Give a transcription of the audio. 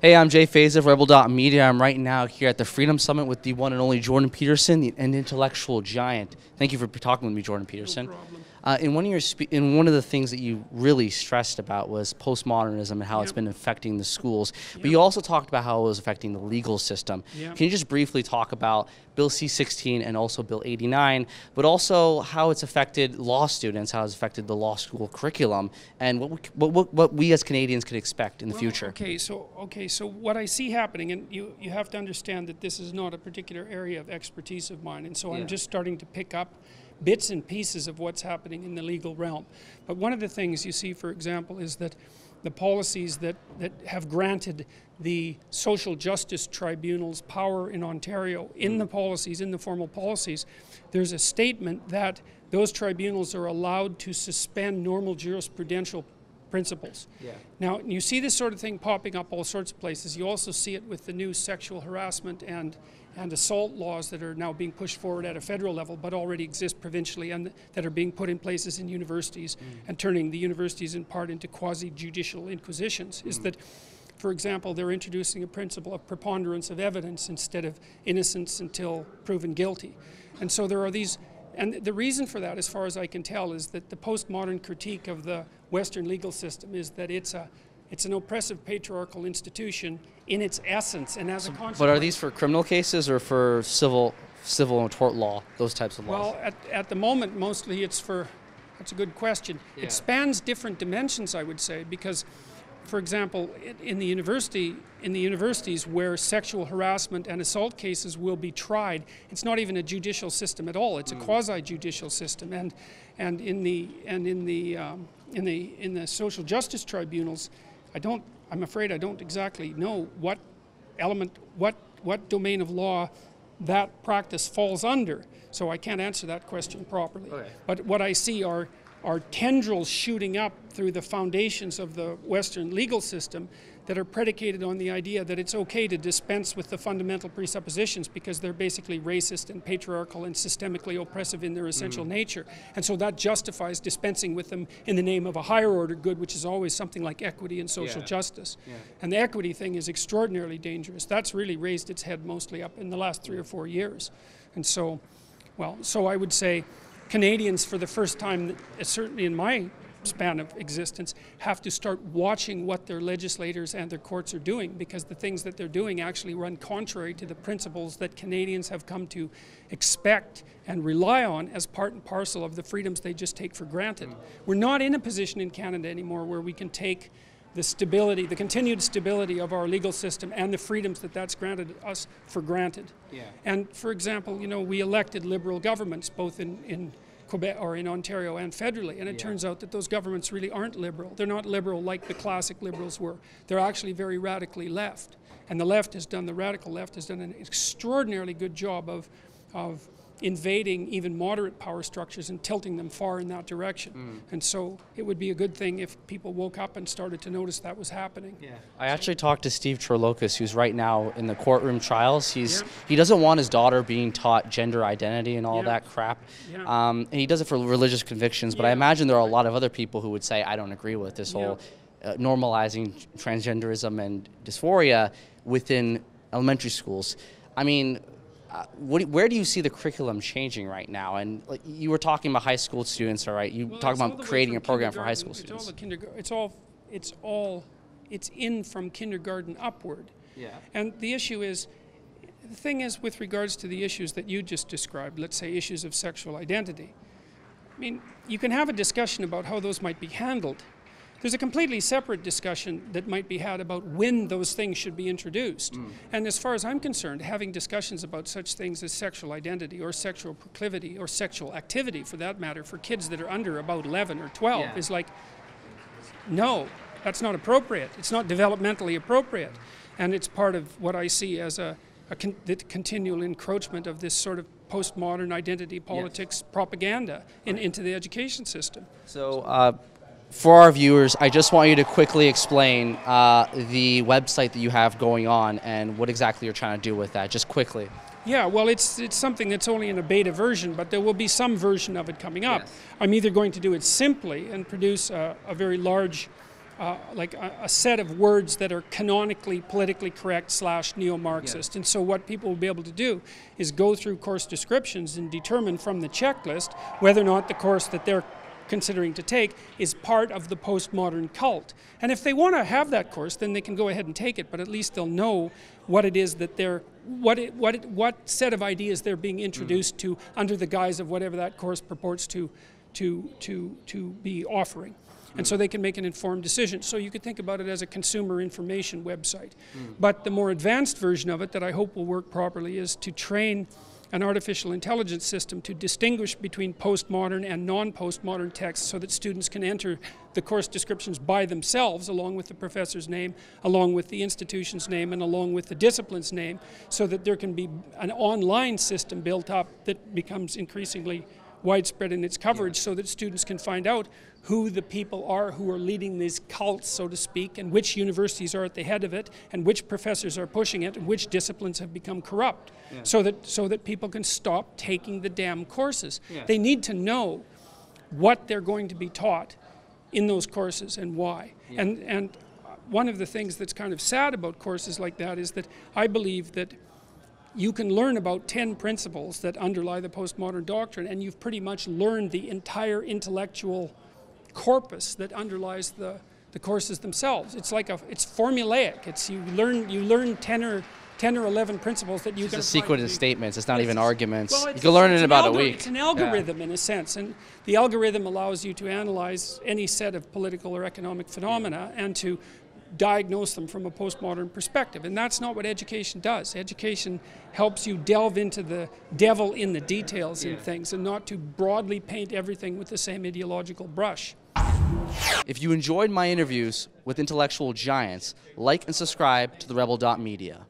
Hey, I'm Jay Faze of Rebel.media. I'm right now here at the Freedom Summit with the one and only Jordan Peterson, an intellectual giant. Thank you for talking with me, Jordan Peterson. No problem. In one of the things that you really stressed about was postmodernism and how it's been affecting the schools. But you also talked about how it was affecting the legal system. Can you just briefly talk about Bill C-16 and also Bill 89, but also how it's affected law students, how it's affected the law school curriculum, and what we as Canadians could expect in the future? Okay, so what I see happening, and you have to understand that this is not a particular area of expertise of mine, and so I'm just starting to pick up bits and pieces of what's happening in the legal realm. But one of the things you see, for example, is that the policies that have granted the social justice tribunals power in Ontario, in the policies, in the formal policies, there's a statement that those tribunals are allowed to suspend normal jurisprudential principles. Now, you see this sort of thing popping up all sorts of places. You also see it with the new sexual harassment and assault laws that are now being pushed forward at a federal level, but already exist provincially, and that are being put in places in universities and turning the universities in part into quasi-judicial inquisitions. Is that, for example, they're introducing a principle of preponderance of evidence instead of innocence until proven guilty. And so there are these, and the reason for that, as far as I can tell, is that the postmodern critique of the Western legal system is that it's an oppressive patriarchal institution in its essence, and as a consequence. But are these for criminal cases or for civil and tort law, those types of laws? Well, at the moment, mostly it's for, that's a good question. It spans different dimensions, I would say, because, for example, in the universities where sexual harassment and assault cases will be tried, it's not even a judicial system at all. It's a quasi-judicial system, and in the social justice tribunals, I'm afraid I don't exactly know what element, what domain of law that practice falls under. So I can't answer that question properly. Okay. But what I see are tendrils shooting up through the foundations of the Western legal system that are predicated on the idea that it's okay to dispense with the fundamental presuppositions because they're basically racist and patriarchal and systemically oppressive in their essential nature. And so that justifies dispensing with them in the name of a higher order good, which is always something like equity and social justice. And the equity thing is extraordinarily dangerous. That's really raised its head mostly up in the last 3 or 4 years. And so, well, so I would say Canadians, for the first time, certainly in my span of existence, have to start watching what their legislators and their courts are doing, because the things that they're doing actually run contrary to the principles that Canadians have come to expect and rely on as part and parcel of the freedoms they just take for granted. We're not in a position in Canada anymore where we can take the stability, the continued stability of our legal system and the freedoms that that's granted us for granted. And for example, you know, we elected liberal governments both in Quebec or in Ontario and federally, and it turns out that those governments really aren't liberal. They're not liberal like the classic liberals were. They're actually very radically left. And the radical left has done an extraordinarily good job of invading even moderate power structures and tilting them far in that direction. And so it would be a good thing if people woke up and started to notice that was happening. I actually talked to Steve Chorlocas, who's right now in the courtroom trials. He doesn't want his daughter being taught gender identity and all that crap. And he does it for religious convictions, but I imagine there are a lot of other people who would say, I don't agree with this whole normalizing transgenderism and dysphoria within elementary schools. I mean, where do you see the curriculum changing right now? And like you were talking about high school students, all right? You talking about creating a program for high school students. It's in from kindergarten upward. And the issue is, the thing is, with regards to the issues that you just described, let's say issues of sexual identity, I mean, you can have a discussion about how those might be handled. There's a completely separate discussion that might be had about when those things should be introduced. And as far as I'm concerned, having discussions about such things as sexual identity or sexual proclivity or sexual activity, for that matter, for kids that are under about 11 or 12 is like, no, that's not appropriate. It's not developmentally appropriate. And it's part of what I see as the continual encroachment of this sort of postmodern identity politics propaganda into the education system. So, for our viewers, I just want you to quickly explain the website that you have going on and what exactly you're trying to do with that, just quickly. Yeah, well, it's something that's only in a beta version, but there will be some version of it coming up. I'm either going to do it simply and produce a very large a set of words that are canonically politically correct / neo-Marxist. And so what people will be able to do is go through course descriptions and determine from the checklist whether or not the course that they're considering to take is part of the postmodern cult. And if they want to have that course, then they can go ahead and take it, but at least they'll know what it is that they're, what set of ideas they're being introduced to under the guise of whatever that course purports to be offering. And so they can make an informed decision. So you could think about it as a consumer information website. But the more advanced version of it that I hope will work properly is to train an artificial intelligence system to distinguish between postmodern and non-postmodern texts so that students can enter the course descriptions by themselves along with the professor's name, along with the institution's name, and along with the discipline's name, so that there can be an online system built up that becomes increasingly widespread in its coverage, so that students can find out who the people are who are leading these cults, so to speak, and which universities are at the head of it, and which professors are pushing it, and which disciplines have become corrupt, so that people can stop taking the damn courses. They need to know what they're going to be taught in those courses and why. And one of the things that's kind of sad about courses like that is that I believe that you can learn about 10 principles that underlie the postmodern doctrine, and you've pretty much learned the entire intellectual corpus that underlies the courses themselves. It's like it's formulaic. It's you learn 10 or 11 principles that you can. It's a sequence of statements. It's not even arguments. Well, you can learn it in about a week. It's an algorithm in a sense, and the algorithm allows you to analyze any set of political or economic phenomena and to diagnose them from a postmodern perspective. And that's not what education does. Education helps you delve into the devil in the details in things, and not to broadly paint everything with the same ideological brush. If you enjoyed my interviews with intellectual giants, like and subscribe to the Rebel.media.